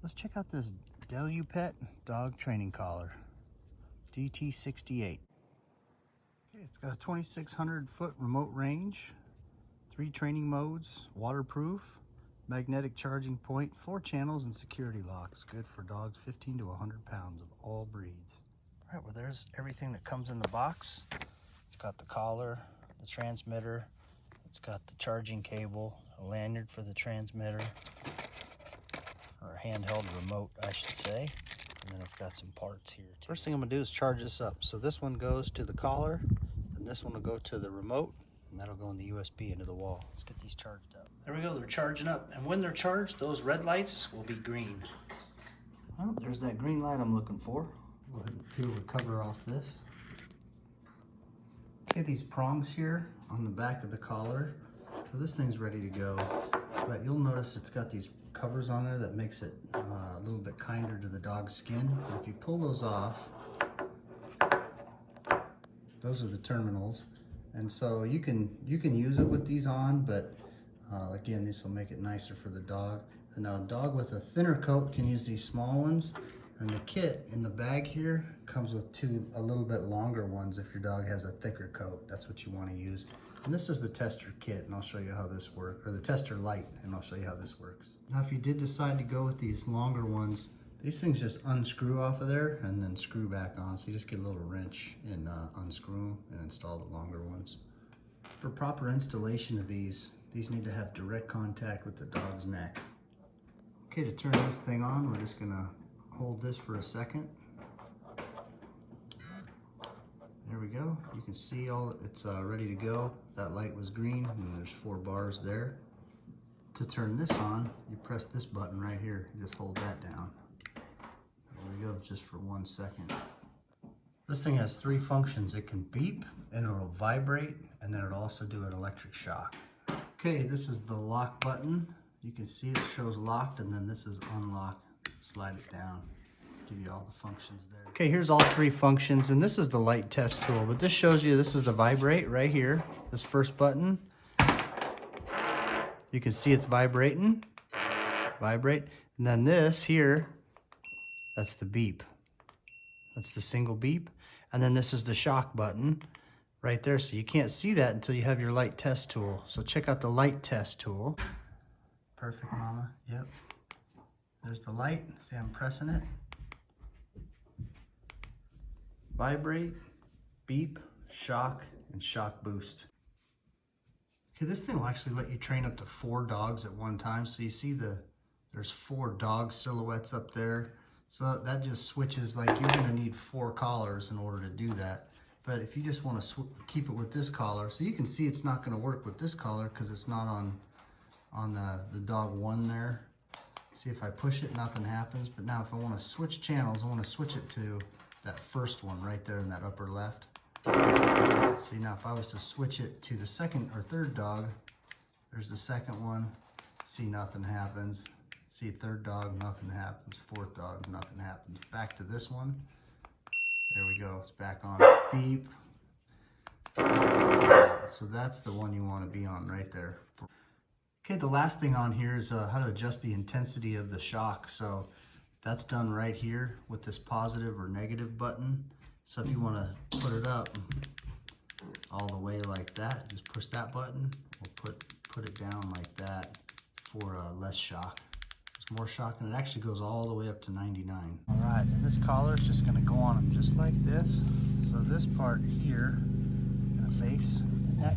Let's check out this Delupet dog training collar, DT-68. Okay, it's got a 2,600 foot remote range, 3 training modes, waterproof, magnetic charging point, 4 channels, and security locks. Good for dogs 15 to 100 pounds of all breeds. All right, well, there's everything that comes in the box. It's got the collar, the transmitter, it's got the charging cable, a lanyard for the transmitter, or handheld remote, I should say. And then it's got some parts here too. First thing I'm gonna do is charge this up. So this one goes to the collar, and this one will go to the remote, and that'll go in the USB into the wall. Let's get these charged up. There we go, they're charging up. And when they're charged, those red lights will be green. Well, there's that green light I'm looking for. Go ahead and peel the cover off this. Okay, these prongs here on the back of the collar. So this thing's ready to go, but you'll notice it's got these covers on there that makes it a little bit kinder to the dog's skin. And if you pull those off, those are the terminals. And so you can use it with these on, but again, this will make it nicer for the dog. And now a dog with a thinner coat can use these small ones. And the kit in the bag here comes with 2 a little bit longer ones if your dog has a thicker coat. That's what you want to use. And this is the tester kit, and I'll show you how this works, or the tester light, and I'll show you how this works. Now, if you did decide to go with these longer ones, these things just unscrew off of there and then screw back on. So you just get a little wrench and unscrew them and install the longer ones. For proper installation of these need to have direct contact with the dog's neck. Okay, to turn this thing on, we're just gonna hold this for a second. There we go. You can see it's ready to go. That light was green, and there's 4 bars there. To turn this on, you press this button right here. You just hold that down. There we go, just for 1 second. This thing has 3 functions. It can beep, and it'll vibrate, and then it'll also do an electric shock. Okay, this is the lock button. You can see it shows locked, and then this is unlock. Slide it down, give you all the functions there. Okay, here's all 3 functions, and this is the light test tool, but this shows you this is the vibrate right here, this first button. You can see it's vibrating, vibrate, and then this here, that's the beep. That's the single beep, and then this is the shock button right there, so you can't see that until you have your light test tool. So check out the light test tool. Perfect, mama, yep. There's the light, see I'm pressing it. Vibrate, beep, shock, and shock boost. Okay, this thing will actually let you train up to 4 dogs at one time. So you see there's 4 dog silhouettes up there. So that just switches, like you're gonna need 4 collars in order to do that. But if you just wanna keep it with this collar, so you can see it's not gonna work with this collar because it's not on the dog 1 there. See, if I push it, nothing happens. But now if I want to switch channels, I want to switch it to that first one right there in that upper left. See, now if I was to switch it to the 2nd or 3rd dog, there's the 2nd one. See, nothing happens. See, 3rd dog, nothing happens. 4th dog, nothing happens. Back to this one. There we go. It's back on. Beep. So that's the one you want to be on right there. Okay, the last thing on here is how to adjust the intensity of the shock. So that's done right here with this positive or negative button. So if you want to put it up all the way like that, just push that button. We'll put it down like that for less shock. There's more shock, and it actually goes all the way up to 99. All right, and this collar is just going to go on them just like this. So this part here, going to face the neck.